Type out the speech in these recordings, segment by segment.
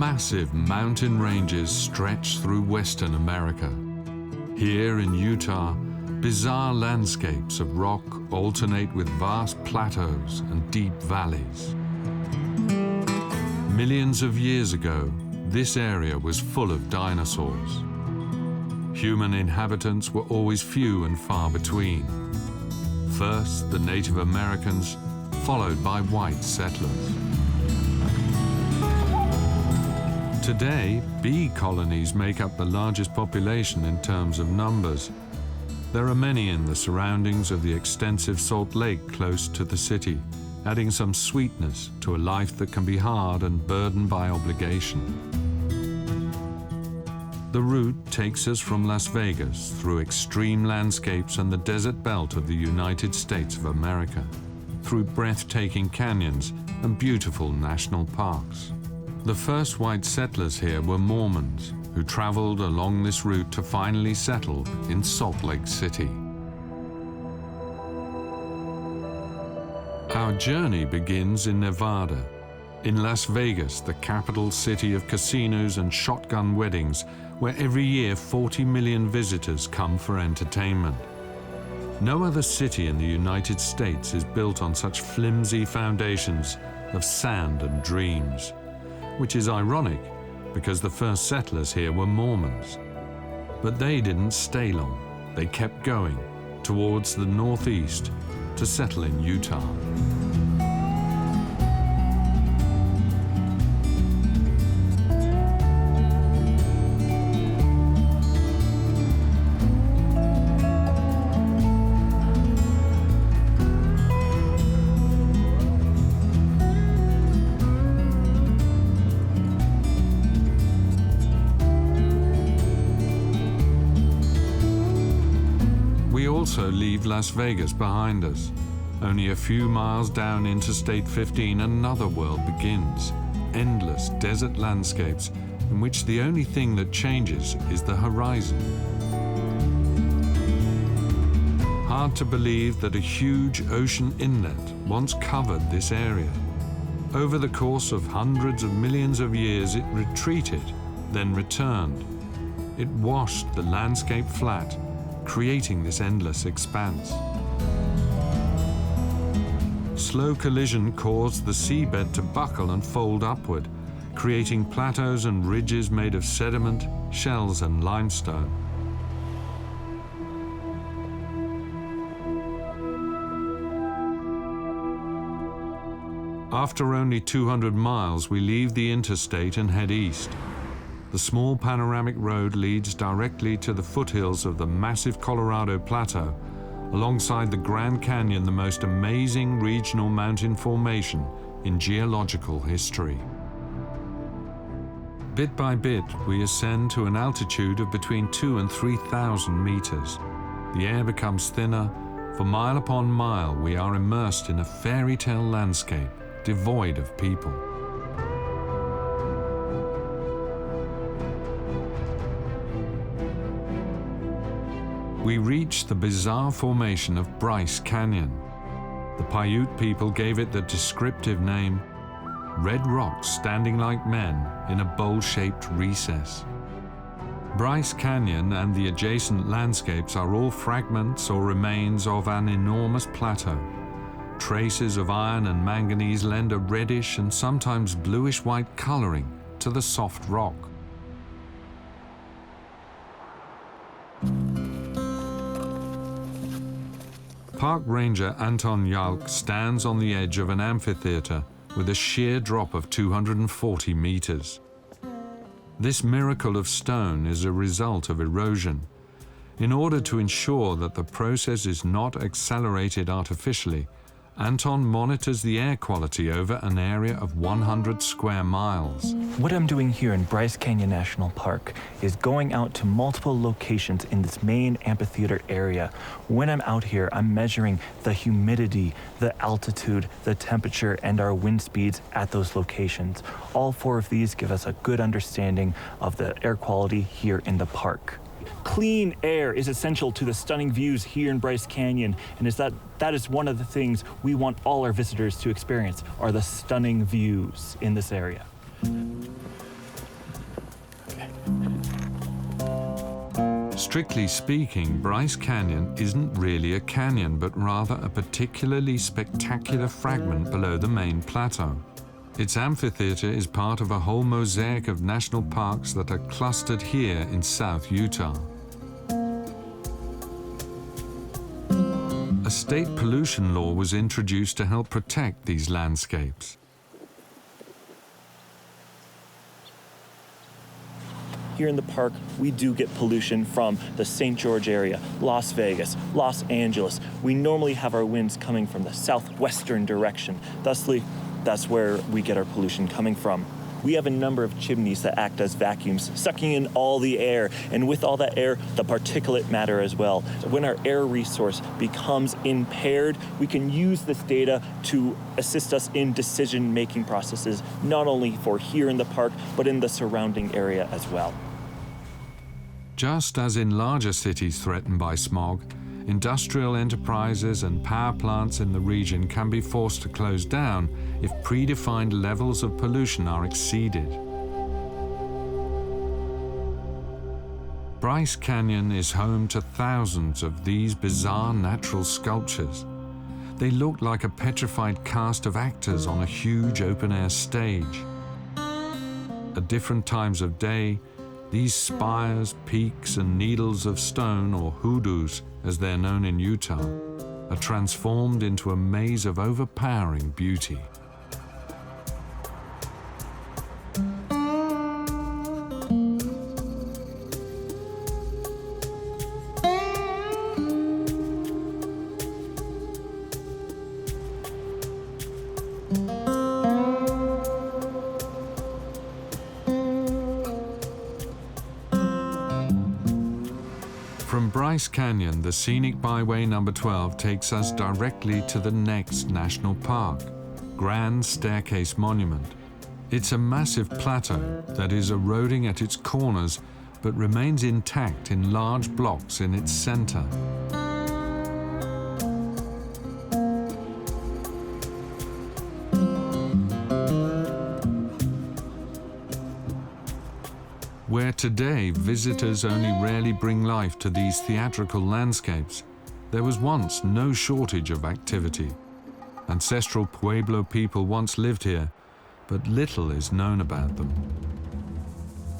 Massive mountain ranges stretch through western America. Here in Utah, bizarre landscapes of rock alternate with vast plateaus and deep valleys. Millions of years ago, this area was full of dinosaurs. Human inhabitants were always few and far between. First, the Native Americans, followed by white settlers. Today, bee colonies make up the largest population in terms of numbers. There are many in the surroundings of the extensive Salt Lake close to the city, adding some sweetness to a life that can be hard and burdened by obligation. The route takes us from Las Vegas through extreme landscapes and the desert belt of the United States of America, through breathtaking canyons and beautiful national parks. The first white settlers here were Mormons, who traveled along this route to finally settle in Salt Lake City. Our journey begins in Nevada. In Las Vegas, the capital city of casinos and shotgun weddings, where every year 40 million visitors come for entertainment. No other city in the United States is built on such flimsy foundations of sand and dreams, which is ironic because the first settlers here were Mormons. But they didn't stay long. They kept going towards the northeast to settle in Utah. Also leave Las Vegas behind us. Only a few miles down Interstate 15, another world begins. Endless desert landscapes in which the only thing that changes is the horizon. Hard to believe that a huge ocean inlet once covered this area. Over the course of hundreds of millions of years, it retreated, then returned. It washed the landscape flat, creating this endless expanse. Slow collision caused the seabed to buckle and fold upward, creating plateaus and ridges made of sediment, shells, and limestone. After only 200 miles, we leave the interstate and head east. The small panoramic road leads directly to the foothills of the massive Colorado Plateau, alongside the Grand Canyon, the most amazing regional mountain formation in geological history. Bit by bit, we ascend to an altitude of between 2,000 and 3,000 meters. The air becomes thinner. For mile upon mile, we are immersed in a fairy tale landscape, devoid of people. We reach the bizarre formation of Bryce Canyon. The Pajute people gave it the descriptive name, red rocks standing like men in a bowl-shaped recess. Bryce Canyon and the adjacent landscapes are all fragments or remains of an enormous plateau. Traces of iron and manganese lend a reddish and sometimes bluish-white coloring to the soft rock. Park Ranger Anton Yalk stands on the edge of an amphitheater with a sheer drop of 240 meters. This miracle of stone is a result of erosion. In order to ensure that the process is not accelerated artificially, Anton monitors the air quality over an area of 100 square miles. What I'm doing here in Bryce Canyon National Park is going out to multiple locations in this main amphitheater area. When I'm out here, I'm measuring the humidity, the altitude, the temperature, and our wind speeds at those locations. All four of these give us a good understanding of the air quality here in the park. Clean air is essential to the stunning views here in Bryce Canyon, and that is one of the things we want all our visitors to experience, are the stunning views in this area. Strictly speaking, Bryce Canyon isn't really a canyon, but rather a particularly spectacular fragment below the main plateau. Its amphitheater is part of a whole mosaic of national parks that are clustered here in South Utah. A state pollution law was introduced to help protect these landscapes. Here in the park, we do get pollution from the St. George area, Las Vegas, Los Angeles. We normally have our winds coming from the southwestern direction. Thusly, that's where we get our pollution coming from. We have a number of chimneys that act as vacuums, sucking in all the air, and with all that air, the particulate matter as well. So when our air resource becomes impaired, we can use this data to assist us in decision-making processes, not only for here in the park, but in the surrounding area as well. Just as in larger cities threatened by smog, industrial enterprises and power plants in the region can be forced to close down if predefined levels of pollution are exceeded. Bryce Canyon is home to thousands of these bizarre natural sculptures. They look like a petrified cast of actors on a huge open-air stage. At different times of day, these spires, peaks, and needles of stone, or hoodoos, as they're known in Utah, are transformed into a maze of overpowering beauty. From Bryce Canyon, the scenic byway number 12 takes us directly to the next national park, Grand Staircase Monument. It's a massive plateau that is eroding at its corners, but remains intact in large blocks in its center. Where today visitors only rarely bring life to these theatrical landscapes, there was once no shortage of activity. Ancestral Pueblo people once lived here, but little is known about them.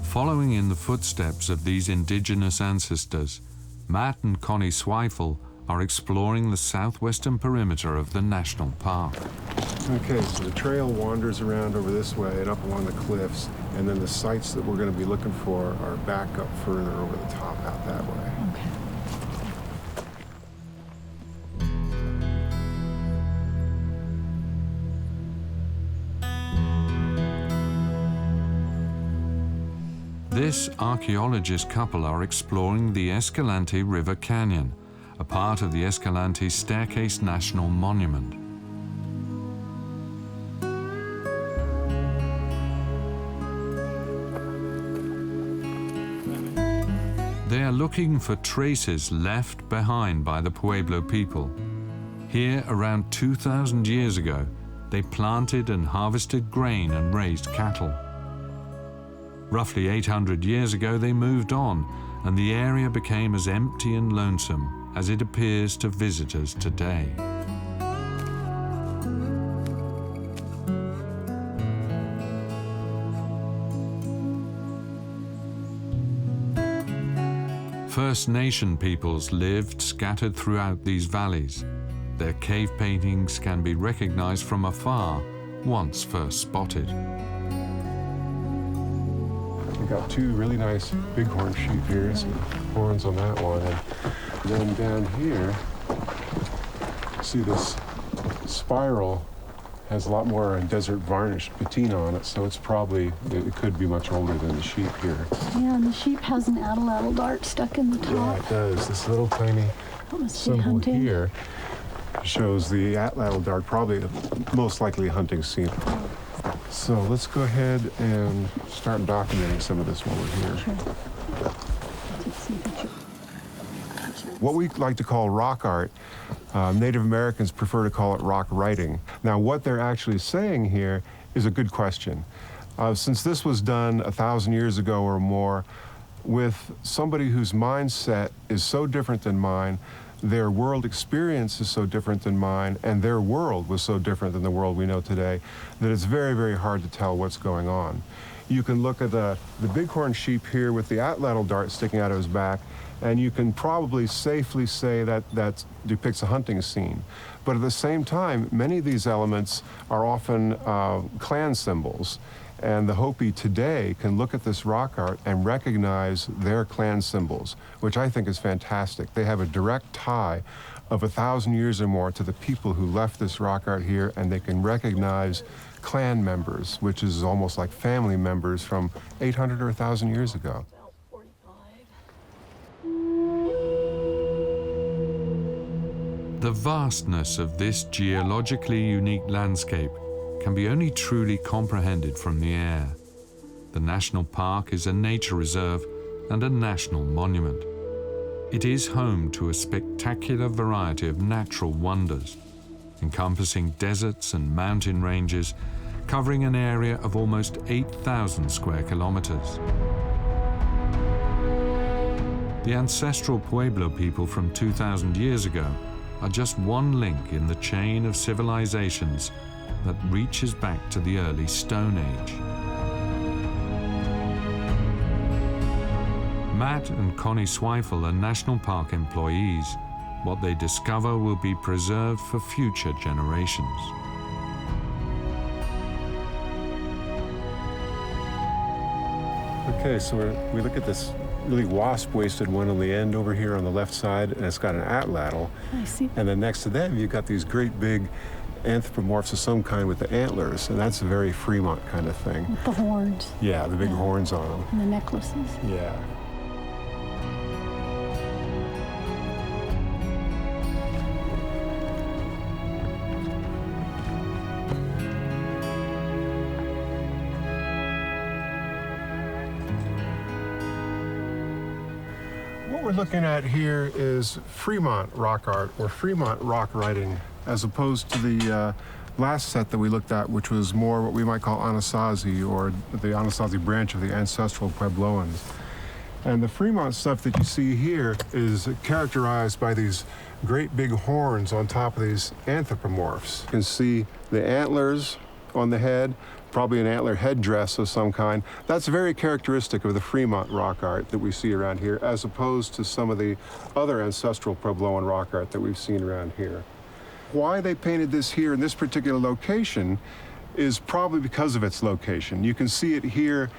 Following in the footsteps of these indigenous ancestors, Matt and Connie Zweifel are exploring the southwestern perimeter of the national park. Okay, so the trail wanders around over this way and up along the cliffs, and then the sites that we're going to be looking for are back up further over the top out that way. Okay. This archaeologist couple are exploring the Escalante River Canyon, a part of the Escalante Staircase National Monument. They are looking for traces left behind by the Pueblo people. Here, around 2,000 years ago, they planted and harvested grain and raised cattle. Roughly 800 years ago, they moved on, and the area became as empty and lonesome as it appears to visitors today. First Nation peoples lived scattered throughout these valleys. Their cave paintings can be recognized from afar, once first spotted. We've got two really nice bighorn sheep here, some horns on that one. And then down here, see this spiral has a lot more desert varnished patina on it, so it's probably, it could be much older than the sheep here. Yeah, and the sheep has an atlatl dart stuck in the top. Yeah, it does. This little tiny symbol here shows the atlatl dart, probably most likely a hunting scene. So let's go ahead and start documenting some of this while we're here. Sure. What we like to call rock art, Native Americans prefer to call it rock writing. Now, what they're actually saying here is a good question. Since this was done 1,000 years ago or more, with somebody whose mindset is so different than mine, their world experience is so different than mine, and their world was so different than the world we know today, that it's very, very hard to tell what's going on. You can look at the bighorn sheep here with the atlatl dart sticking out of his back, and you can probably safely say that that depicts a hunting scene. But at the same time, many of these elements are often clan symbols. And the Hopi today can look at this rock art and recognize their clan symbols, which I think is fantastic. They have a direct tie of 1,000 years or more to the people who left this rock art here, and they can recognize clan members, which is almost like family members from 800 or 1,000 years ago. The vastness of this geologically unique landscape can be only truly comprehended from the air. The national park is a nature reserve and a national monument. It is home to a spectacular variety of natural wonders, encompassing deserts and mountain ranges, covering an area of almost 8,000 square kilometers. The ancestral Pueblo people from 2,000 years ago are just one link in the chain of civilizations that reaches back to the early Stone Age. Matt and Connie Zweifel are National Park employees. What they discover will be preserved for future generations. Okay, so we look at this really wasp-waisted one on the end over here on the left side, and it's got an atlatl. I see. And then next to them, you've got these great big anthropomorphs of some kind with the antlers, and that's a very Fremont kind of thing. With the horns. Yeah, the big horns on them. And the necklaces. Yeah. What we're looking at here is Fremont rock art, or Fremont rock writing, as opposed to the last set that we looked at, which was more what we might call Anasazi, or the Anasazi branch of the ancestral Puebloans. And the Fremont stuff that you see here is characterized by these great big horns on top of these anthropomorphs. You can see the antlers on the head, probably an antler headdress of some kind. That's very characteristic of the Fremont rock art that we see around here, as opposed to some of the other ancestral Puebloan rock art that we've seen around here. Why they painted this here in this particular location is probably because of its location. You can see it here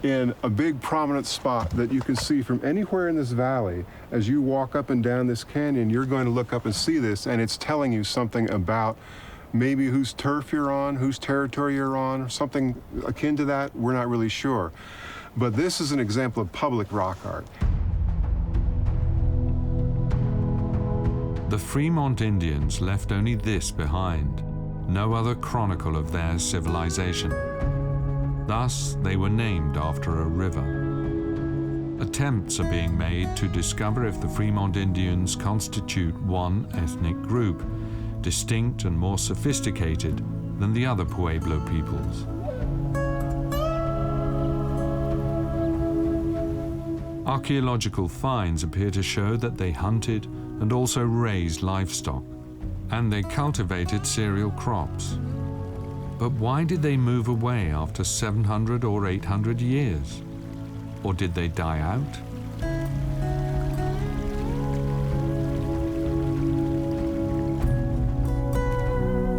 in a big prominent spot that you can see from anywhere in this valley. As you walk up and down this canyon, you're going to look up and see this, and it's telling you something about maybe whose turf you're on, whose territory you're on, or something akin to that. We're not really sure. But this is an example of public rock art. The Fremont Indians left only this behind, no other chronicle of their civilization. Thus, they were named after a river. Attempts are being made to discover if the Fremont Indians constitute one ethnic group, distinct and more sophisticated than the other Pueblo peoples. Archaeological finds appear to show that they hunted and also raised livestock, and they cultivated cereal crops. But why did they move away after 700 or 800 years? Or did they die out?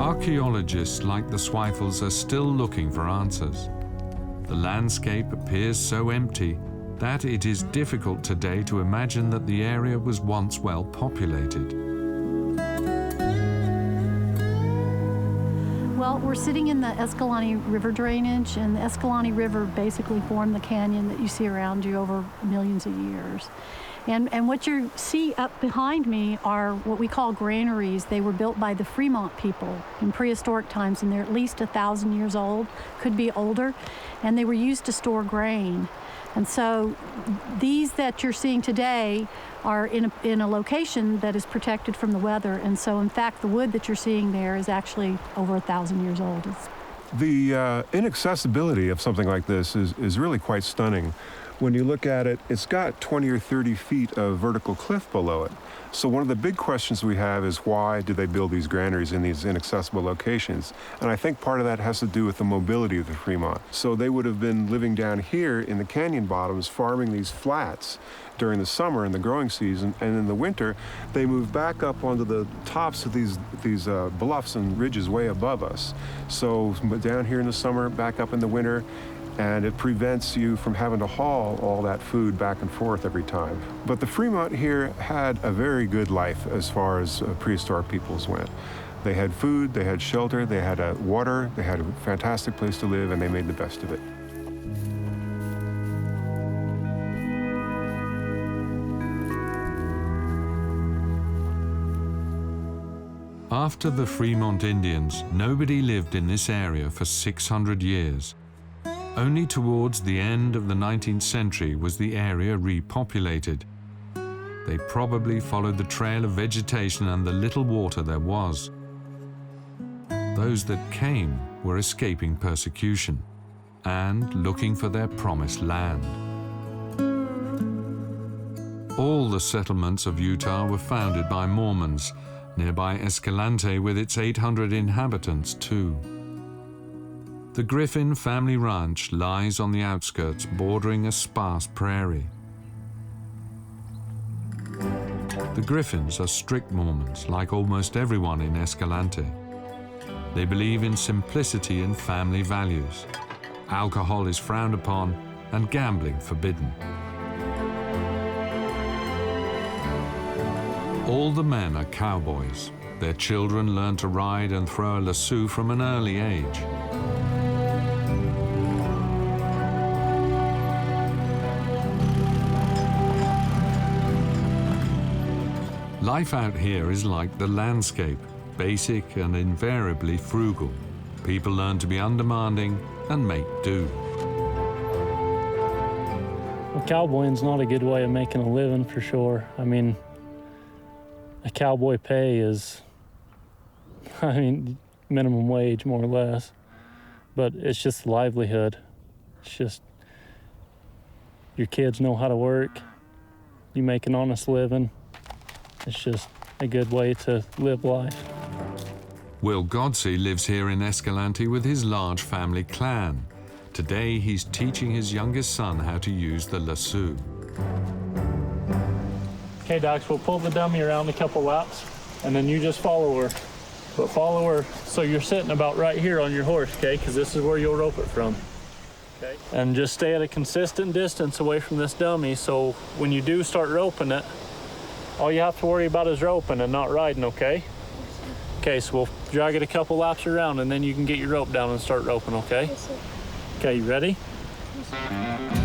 Archaeologists like the Zweifels are still looking for answers. The landscape appears so empty that it is difficult today to imagine that the area was once well populated. Well, we're sitting in the Escalante River drainage, and the Escalante River basically formed the canyon that you see around you over millions of years. And what you see up behind me are what we call granaries. They were built by the Fremont people in prehistoric times, and they're at least 1,000 years old, could be older, and they were used to store grain. And so these that you're seeing today are in a location that is protected from the weather. And so, in fact, the wood that you're seeing there is actually over 1,000 years old. The inaccessibility of something like this is really quite stunning. when you look at it, it's got 20 or 30 feet of vertical cliff below it. So one of the big questions we have is, why do they build these granaries in these inaccessible locations? And I think part of that has to do with the mobility of the Fremont. So they would have been living down here in the canyon bottoms, farming these flats during the summer and the growing season, and in the winter they move back up onto the tops of these bluffs and ridges way above us. So down here in the summer, back up in the winter, and it prevents you from having to haul all that food back and forth every time. But the Fremont here had a very good life as far as prehistoric peoples went. They had food, they had shelter, they had water, they had a fantastic place to live, and they made the best of it. After the Fremont Indians, nobody lived in this area for 600 years. Only towards the end of the 19th century was the area repopulated. They probably followed the trail of vegetation and the little water there was. Those that came were escaping persecution and looking for their promised land. All the settlements of Utah were founded by Mormons, nearby Escalante with its 800 inhabitants too. The Griffin family ranch lies on the outskirts, bordering a sparse prairie. The Griffins are strict Mormons, like almost everyone in Escalante. They believe in simplicity and family values. Alcohol is frowned upon and gambling forbidden. All the men are cowboys. Their children learn to ride and throw a lasso from an early age. Life out here is like the landscape, basic and invariably frugal. People learn to be undemanding and make do. Well, cowboying's not a good way of making a living for sure. I mean, a cowboy pay is, minimum wage more or less, but it's just livelihood. It's just, your kids know how to work, you make an honest living. It's just a good way to live life. Will Godsey lives here in Escalante with his large family clan. Today he's teaching his youngest son how to use the lasso. Okay, Docs, we'll pull the dummy around a couple laps, and then you just follow her. But follow her so you're sitting about right here on your horse, okay? Because this is where you'll rope it from. Okay. And just stay at a consistent distance away from this dummy, so when you do start roping it, all you have to worry about is roping and not riding, okay? Okay, so we'll drag it a couple laps around, and then you can get your rope down and start roping, okay? Yes, sir. Okay, you ready? Yes, sir.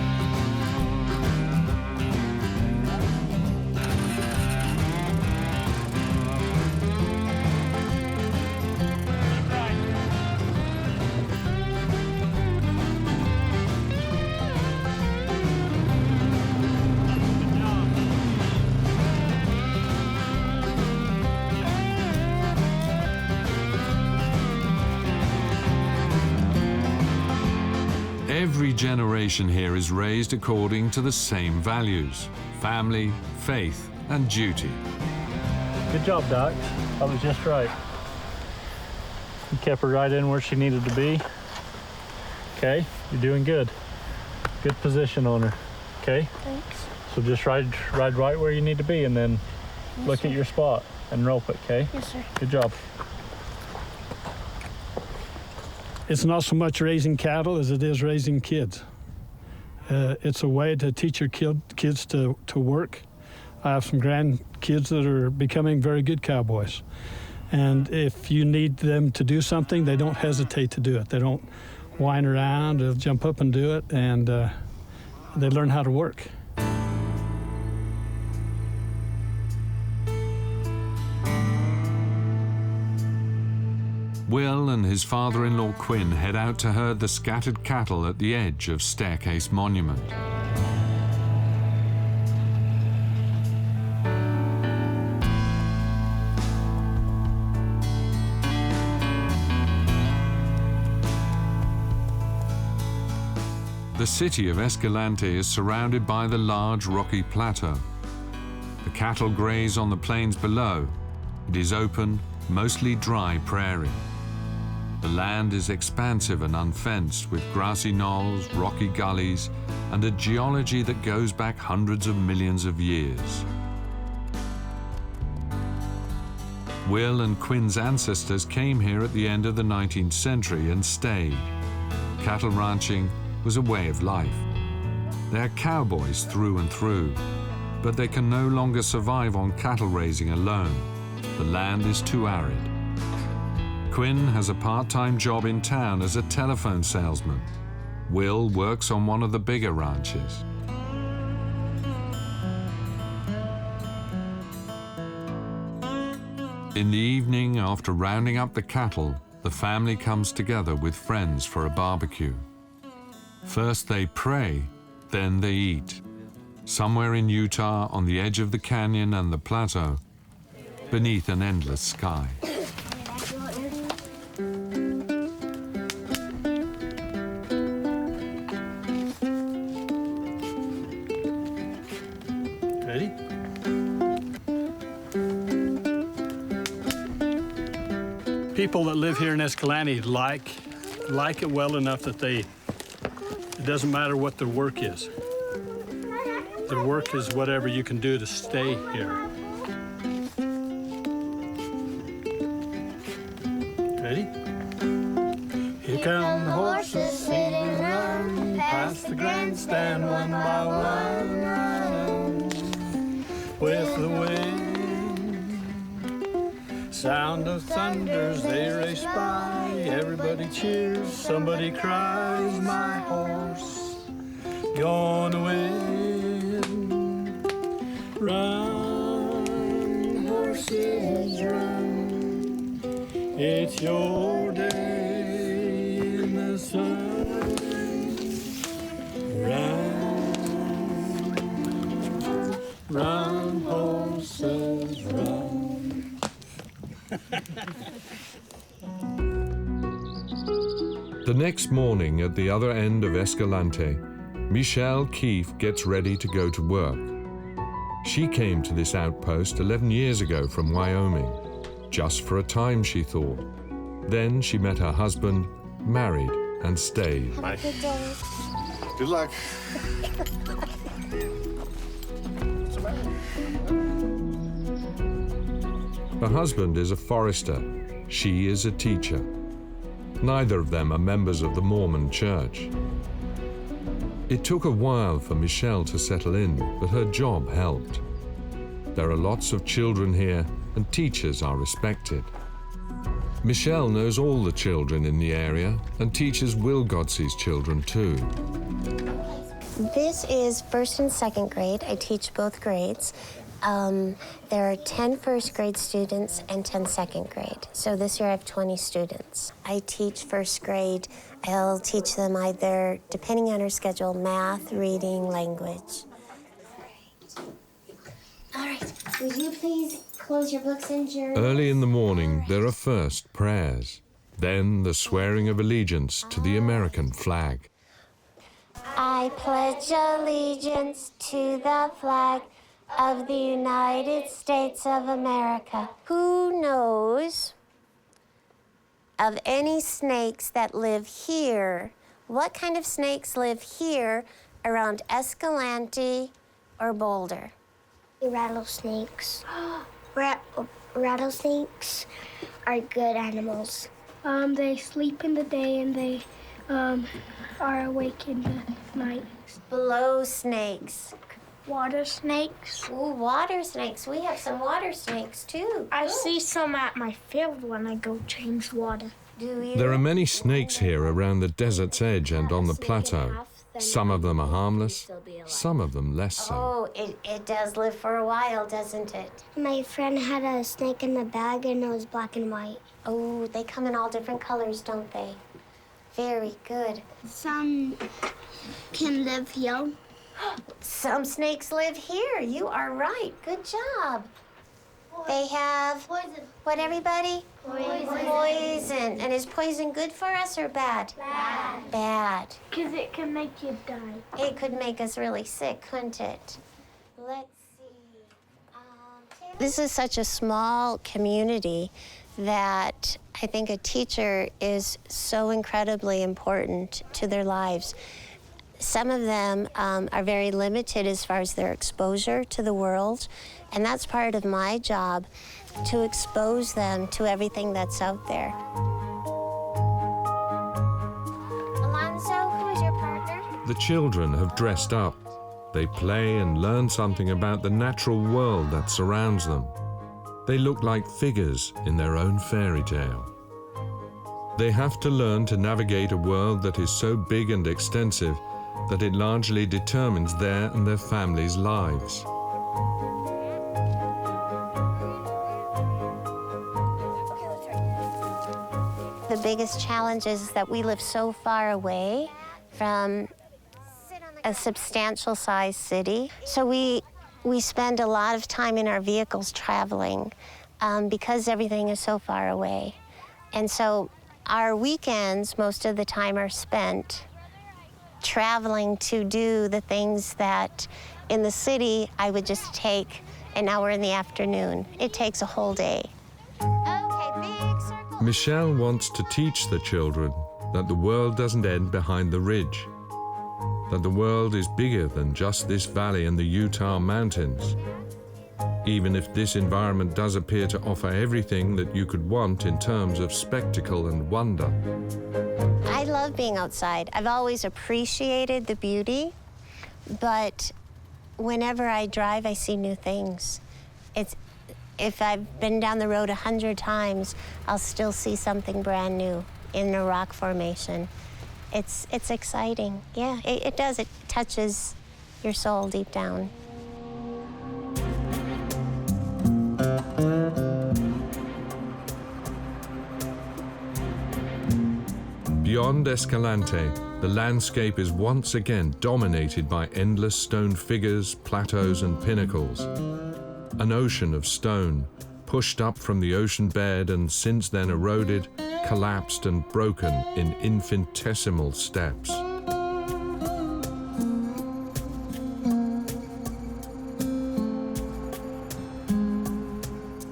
Every generation here is raised according to the same values: family, faith, and duty. Good job, Doc. That was just right. You kept her right in where she needed to be. Okay, you're doing good. Good position on her. Okay? Thanks. So just ride right where you need to be, and then look at your spot and rope it, okay? Yes, sir. Good job. It's not so much raising cattle as it is raising kids. It's a way to teach your kids to work. I have some grandkids that are becoming very good cowboys. And if you need them to do something, they don't hesitate to do it. They don't whine around, they'll jump up and do it, and they learn how to work. Will and his father-in-law Quinn head out to herd the scattered cattle at the edge of Staircase Monument. The city of Escalante is surrounded by the large rocky plateau. The cattle graze on the plains below. It is open, mostly dry prairie. The land is expansive and unfenced, with grassy knolls, rocky gullies, and a geology that goes back hundreds of millions of years. Will and Quinn's ancestors came here at the end of the 19th century and stayed. Cattle ranching was a way of life. They are cowboys through and through, but they can no longer survive on cattle raising alone. The land is too arid. Quinn has a part-time job in town as a telephone salesman. Will works on one of the bigger ranches. In the evening, after rounding up the cattle, the family comes together with friends for a barbecue. First they pray, then they eat. Somewhere in Utah, on the edge of the canyon and the plateau, beneath an endless sky. Ready? People that live here in Escalante like it well enough that it doesn't matter what their work is. Their work is whatever you can do to stay here. Ready? Here come the horses, see them run past the grandstand one by one, running with the wind. Sound of thunders, they race by. Everybody cheers, somebody cries, my horse gonna win. Run, horses, run. It's your day in the sun. Run, run, horses, run. The next morning at the other end of Escalante, Michelle Keefe gets ready to go to work. She came to this outpost 11 years ago from Wyoming, just for a time, she thought. Then she met her husband, married, and stayed. Bye. Good day. Good luck. Her husband is a forester. She is a teacher. Neither of them are members of the Mormon church. It took a while for Michelle to settle in, but her job helped. There are lots of children here, and teachers are respected. Michelle knows all the children in the area and teaches Will Godsey's children too. This is first and second grade. I teach both grades. There are 10 first grade students and 10 second grade. So this year I have 20 students. I teach first grade. I'll teach them either, depending on our schedule, math, reading, language. All right, would you please close your books and journals? Early in the morning, there are first prayers, then the swearing of allegiance to the American flag. I pledge allegiance to the flag of the United States of America. Who knows of any snakes that live here? What kind of snakes live here around Escalante or Boulder? Rattlesnakes. Rattlesnakes are good animals. They sleep in the day and they are awake in the night. Below snakes. Water snakes. Ooh, water snakes. We have some water snakes too. I see some at my field when I go change water. Do you? There are many snakes here around the desert's edge and on the plateau. Some of them are harmless, some of them less so. Oh, it does live for a while, doesn't it? My friend had a snake in the bag and it was black and white. Oh, they come in all different colors, don't they? Very good. Some can live young. Some snakes live here. You are right. Good job. They have Poison. what, everybody? Poison. And is poison good for us or bad? Bad. Bad. Because it can make you die. It could make us really sick, couldn't it? Let's see. This is such a small community that I think a teacher is so incredibly important to their lives. Some of them are very limited as far as their exposure to the world, and that's part of my job, to expose them to everything that's out there. Alonzo, who's your partner? The children have dressed up. They play and learn something about the natural world that surrounds them. They look like figures in their own fairy tale. They have to learn to navigate a world that is so big and extensive that it largely determines their and their families' lives. The biggest challenge is that we live so far away from a substantial sized city. So we spend a lot of time in our vehicles traveling because everything is so far away. And so our weekends, most of the time, are spent traveling to do the things that in the city I would just take an hour in the afternoon. It takes a whole day. Okay, big circle. Michelle wants to teach the children that the world doesn't end behind the ridge, that the world is bigger than just this valley and the Utah mountains, even if this environment does appear to offer everything that you could want in terms of spectacle and wonder. I love being outside. I've always appreciated the beauty, but whenever I drive, I see new things. If I've been down the road 100 times, I'll still see something brand new in a rock formation. It's exciting. Yeah, it does. It touches your soul deep down. Beyond Escalante, the landscape is once again dominated by endless stone figures, plateaus, and pinnacles. An ocean of stone, pushed up from the ocean bed and since then eroded, collapsed, and broken in infinitesimal steps.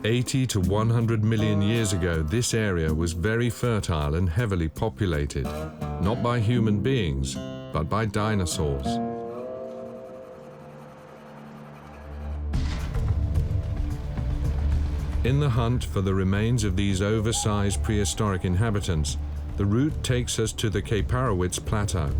$80 to 100 million years ago, this area was very fertile and heavily populated, not by human beings, but by dinosaurs. In the hunt for the remains of these oversized prehistoric inhabitants, the route takes us to the Kaparowitz Plateau.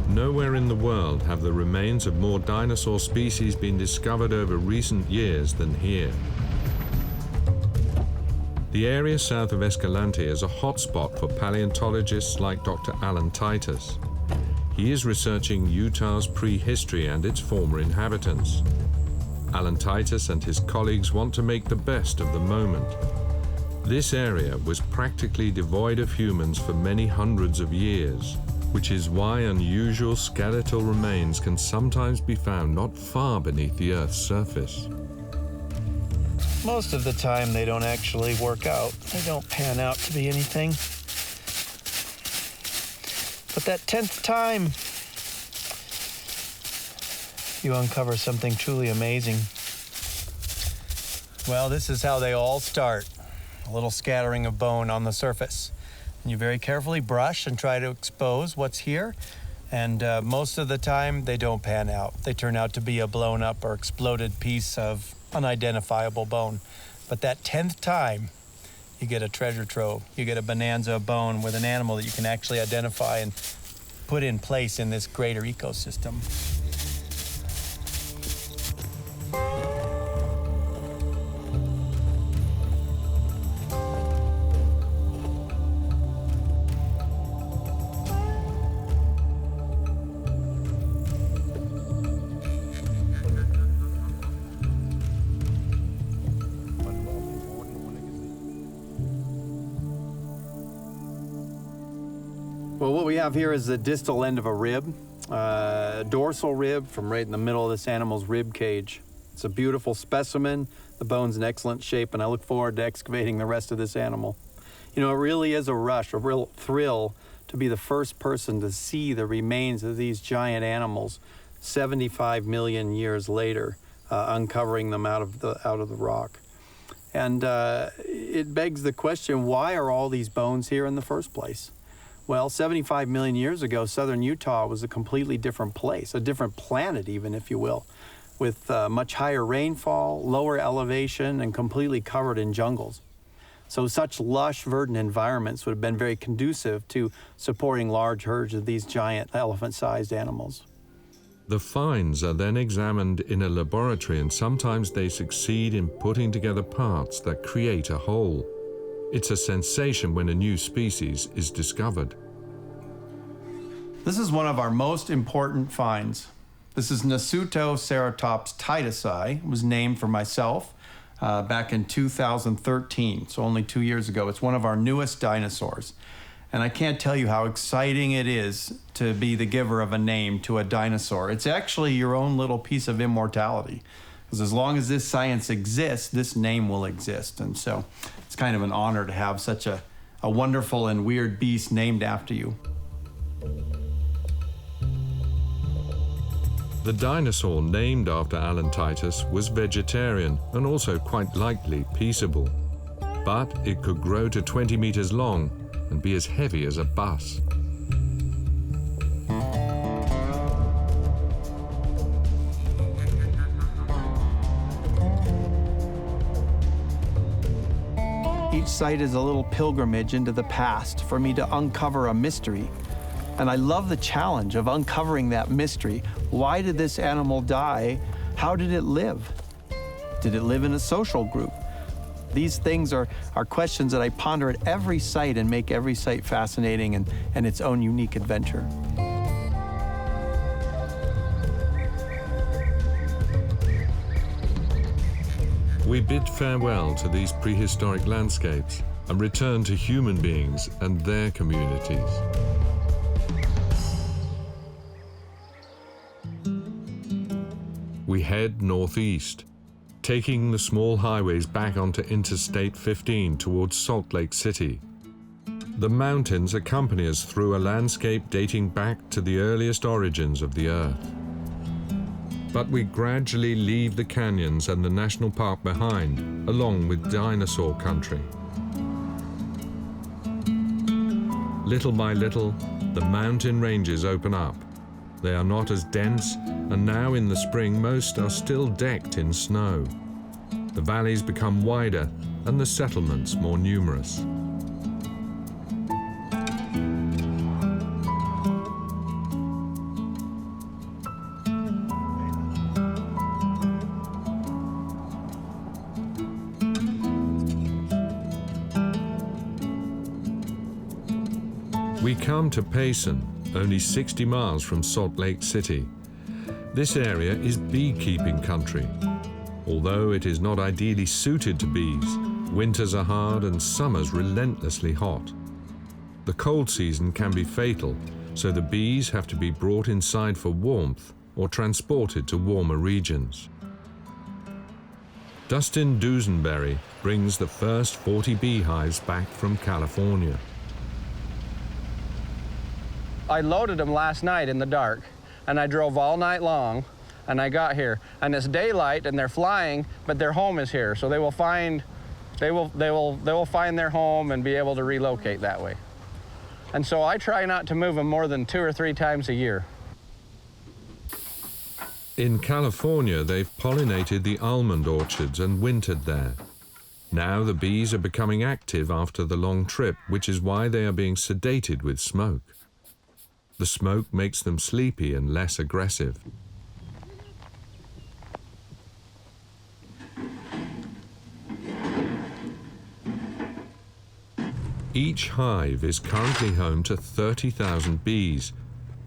Nowhere in the world have the remains of more dinosaur species been discovered over recent years than here. The area south of Escalante is a hotspot for paleontologists like Dr. Alan Titus. He is researching Utah's prehistory and its former inhabitants. Alan Titus and his colleagues want to make the best of the moment. This area was practically devoid of humans for many hundreds of years, which is why unusual skeletal remains can sometimes be found not far beneath the Earth's surface. Most of the time they don't actually work out. They don't pan out to be anything. But that 10th time, you uncover something truly amazing. Well, this is how they all start. A little scattering of bone on the surface. And you very carefully brush and try to expose what's here. And most of the time, they don't pan out. They turn out to be a blown up or exploded piece of unidentifiable bone. But that 10th time, you get a treasure trove. You get a bonanza of bone with an animal that you can actually identify and put in place in this greater ecosystem. Well, what we have here is the distal end of a rib, dorsal rib from right in the middle of this animal's rib cage. It's a beautiful specimen. The bone's in excellent shape, and I look forward to excavating the rest of this animal. You know, it really is a rush, a real thrill to be the first person to see the remains of these giant animals 75 million years later, uncovering them out of the rock. And it begs the question, why are all these bones here in the first place? Well, 75 million years ago, southern Utah was a completely different place, a different planet even, if you will, with much higher rainfall, lower elevation, and completely covered in jungles. So such lush, verdant environments would have been very conducive to supporting large herds of these giant elephant-sized animals. The finds are then examined in a laboratory, and sometimes they succeed in putting together parts that create a whole. It's a sensation when a new species is discovered. This is one of our most important finds. This is Nasutoceratops titusii. It was named for myself back in 2013, so only 2 years ago. It's one of our newest dinosaurs. And I can't tell you how exciting it is to be the giver of a name to a dinosaur. It's actually your own little piece of immortality. Because as long as this science exists, this name will exist. And so it's kind of an honor to have such a wonderful and weird beast named after you. The dinosaur named after Alan Titus was vegetarian and also quite likely peaceable. But it could grow to 20 meters long and be as heavy as a bus. Each site is a little pilgrimage into the past for me to uncover a mystery. And I love the challenge of uncovering that mystery. Why did this animal die? How did it live? Did it live in a social group? These things are questions that I ponder at every site and make every site fascinating and its own unique adventure. We bid farewell to these prehistoric landscapes and return to human beings and their communities. We head northeast, taking the small highways back onto Interstate 15 towards Salt Lake City. The mountains accompany us through a landscape dating back to the earliest origins of the Earth. But we gradually leave the canyons and the national park behind, along with dinosaur country. Little by little, the mountain ranges open up. They are not as dense, and now in the spring, most are still decked in snow. The valleys become wider, and the settlements more numerous. We come to Payson, only 60 miles from Salt Lake City. This area is beekeeping country. Although it is not ideally suited to bees, winters are hard and summers relentlessly hot. The cold season can be fatal, so the bees have to be brought inside for warmth or transported to warmer regions. Dustin Dusenberry brings the first 40 beehives back from California. I loaded them last night in the dark, and I drove all night long, and I got here, and it's daylight, and they're flying, but their home is here, so they will find their home and be able to relocate that way. And so I try not to move them more than 2 or 3 times a year. In California, they've pollinated the almond orchards and wintered there. Now the bees are becoming active after the long trip, which is why they are being sedated with smoke. The smoke makes them sleepy and less aggressive. Each hive is currently home to 30,000 bees.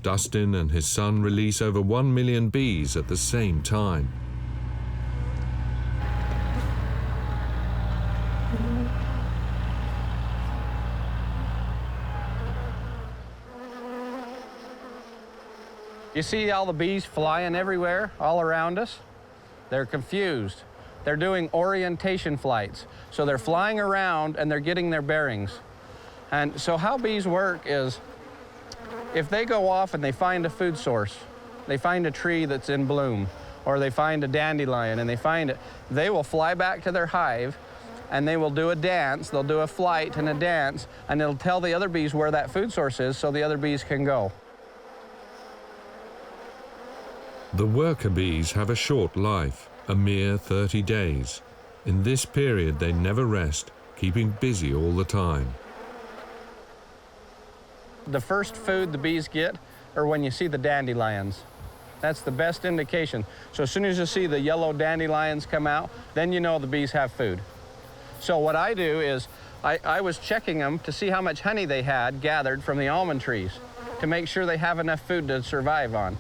Dustin and his son release over 1 million bees at the same time. You see all the bees flying everywhere, all around us? They're confused. They're doing orientation flights. So they're flying around and they're getting their bearings. And so how bees work is, if they go off and they find a food source, they find a tree that's in bloom, or they find a dandelion and they find it, they will fly back to their hive and they will do a dance. They'll do a flight and a dance, and it'll tell the other bees where that food source is so the other bees can go. The worker bees have a short life, a mere 30 days. In this period, they never rest, keeping busy all the time. The first food the bees get are when you see the dandelions. That's the best indication. So as soon as you see the yellow dandelions come out, then you know the bees have food. So what I do is, I was checking them to see how much honey they had gathered from the almond trees to make sure they have enough food to survive on.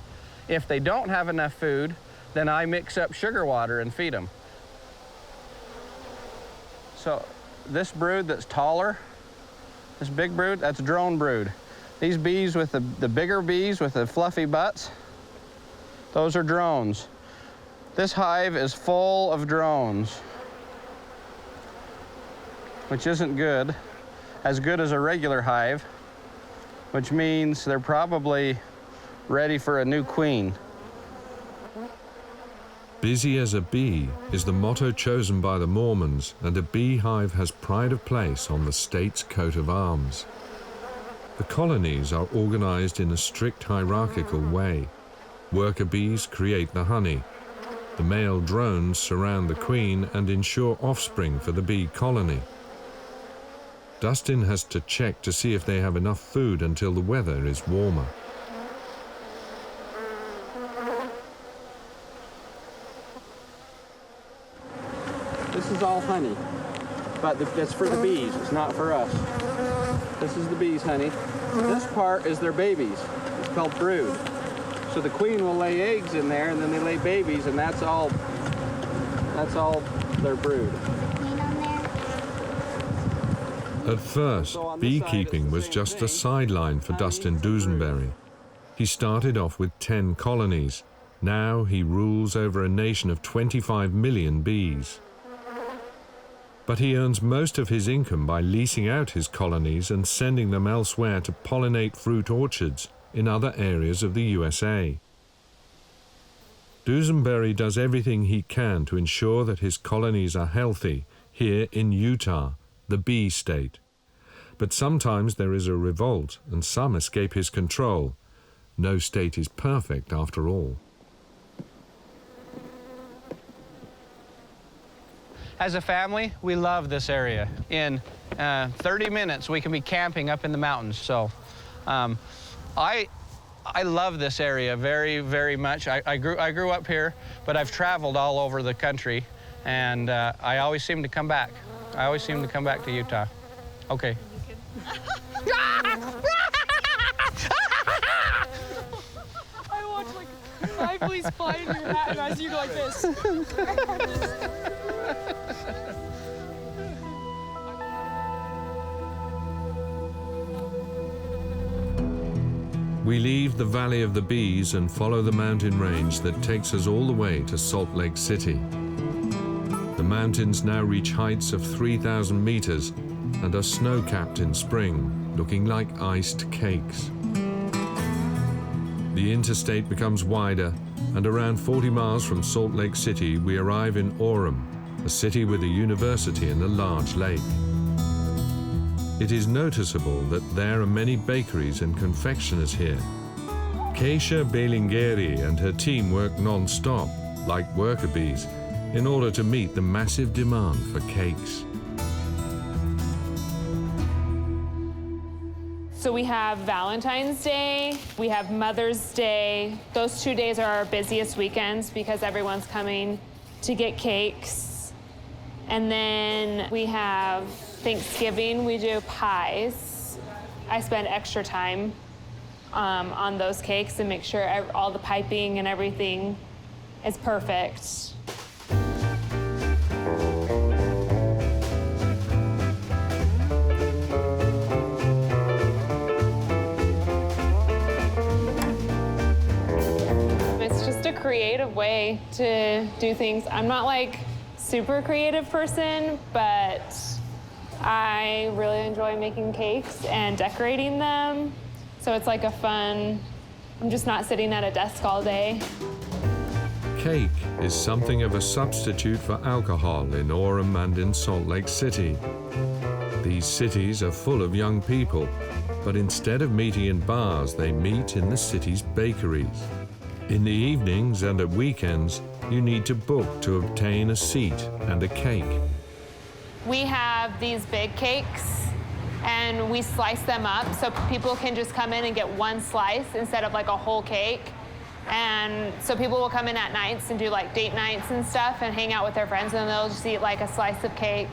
If they don't have enough food, then I mix up sugar water and feed them. So this brood that's taller, this big brood, that's drone brood. These bees with the bigger bees with the fluffy butts, those are drones. This hive is full of drones, which isn't good, as good as a regular hive, which means they're probably ready for a new queen. Busy as a bee is the motto chosen by the Mormons, and a beehive has pride of place on the state's coat of arms. The colonies are organized in a strict hierarchical way. Worker bees create the honey. The male drones surround the queen and ensure offspring for the bee colony. Dustin has to check to see if they have enough food until the weather is warmer. This is all honey, but it's for the bees, it's not for us. This is the bees' honey. This part is their babies. It's called brood. So the queen will lay eggs in there, and then they lay babies, and that's all their brood. At first, beekeeping was just a sideline for Dustin Dusenberry. He started off with 10 colonies. Now he rules over a nation of 25 million bees. But he earns most of his income by leasing out his colonies and sending them elsewhere to pollinate fruit orchards in other areas of the USA. Dusenberry does everything he can to ensure that his colonies are healthy here in Utah, the bee state. But sometimes there is a revolt and some escape his control. No state is perfect after all. As a family, we love this area. In 30 minutes, we can be camping up in the mountains. So I love this area very, very much. I grew up here, but I've traveled all over the country, and I always seem to come back. I always seem to come back to Utah. Okay. I watch like 5 fleas fly in your hat, and as you go like this. We leave the Valley of the Bees and follow the mountain range that takes us all the way to Salt Lake City. The mountains now reach heights of 3,000 meters and are snow-capped in spring, looking like iced cakes. The interstate becomes wider, and around 40 miles from Salt Lake City, we arrive in Orem, a city with a university and a large lake. It is noticeable that there are many bakeries and confectioners here. Keisha Belingeri and her team work non-stop, like worker bees, in order to meet the massive demand for cakes. So we have Valentine's Day, we have Mother's Day. Those 2 days are our busiest weekends because everyone's coming to get cakes. And then we have Thanksgiving, we do pies. I spend extra time on those cakes and make sure all the piping and everything is perfect. creative way to do things. I'm not like super creative person, but I really enjoy making cakes and decorating them. So it's like a fun, I'm just not sitting at a desk all day. Cake is something of a substitute for alcohol in Orem and in Salt Lake City. These cities are full of young people, but instead of meeting in bars, they meet in the city's bakeries. In the evenings and at weekends, you need to book to obtain a seat and a cake. We have these big cakes, and we slice them up so people can just come in and get one slice instead of like a whole cake. And so people will come in at nights and do like date nights and stuff and hang out with their friends, and they'll just eat like a slice of cake.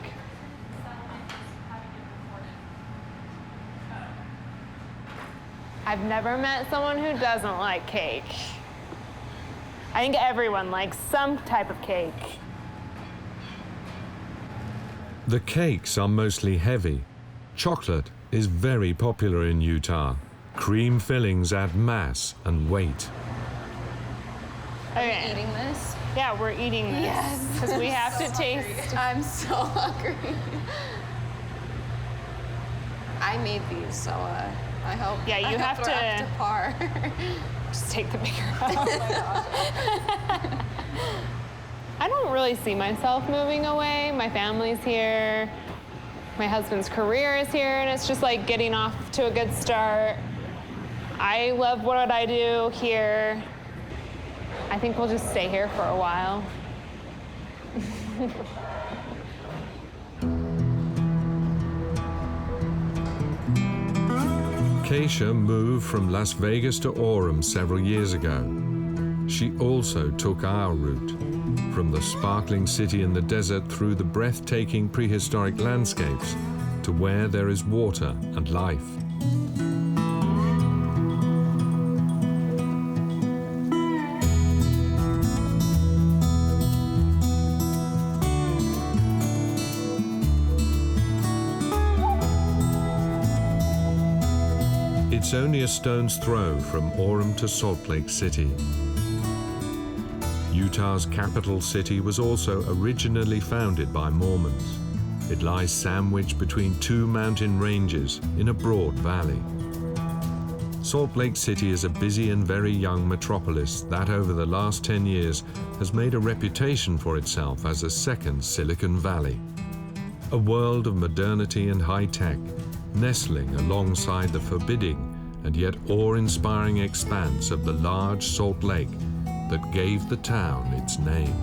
I've never met someone who doesn't like cake. I think everyone likes some type of cake. The cakes are mostly heavy. Chocolate is very popular in Utah. Cream fillings add mass and weight. Okay. Are we eating this? Yeah, we're eating this. Yes. Because we have So to taste. hungry. I'm so hungry. I made these, so I hope. Yeah, you have we're to- up to par. Just take the bigger one. Oh my gosh. I don't really see myself moving away. My family's here. My husband's career is here, and it's just like getting off to a good start. I love what I do here. I think we'll just stay here for a while. Keisha moved from Las Vegas to Orem several years ago. She also took our route, from the sparkling city in the desert through the breathtaking prehistoric landscapes to where there is water and life. It's only a stone's throw from Orem to Salt Lake City. Utah's capital city was also originally founded by Mormons. It lies sandwiched between two mountain ranges in a broad valley. Salt Lake City is a busy and very young metropolis that over the last 10 years has made a reputation for itself as a second Silicon Valley. A world of modernity and high tech, nestling alongside the forbidding and yet awe-inspiring expanse of the large Salt Lake that gave the town its name.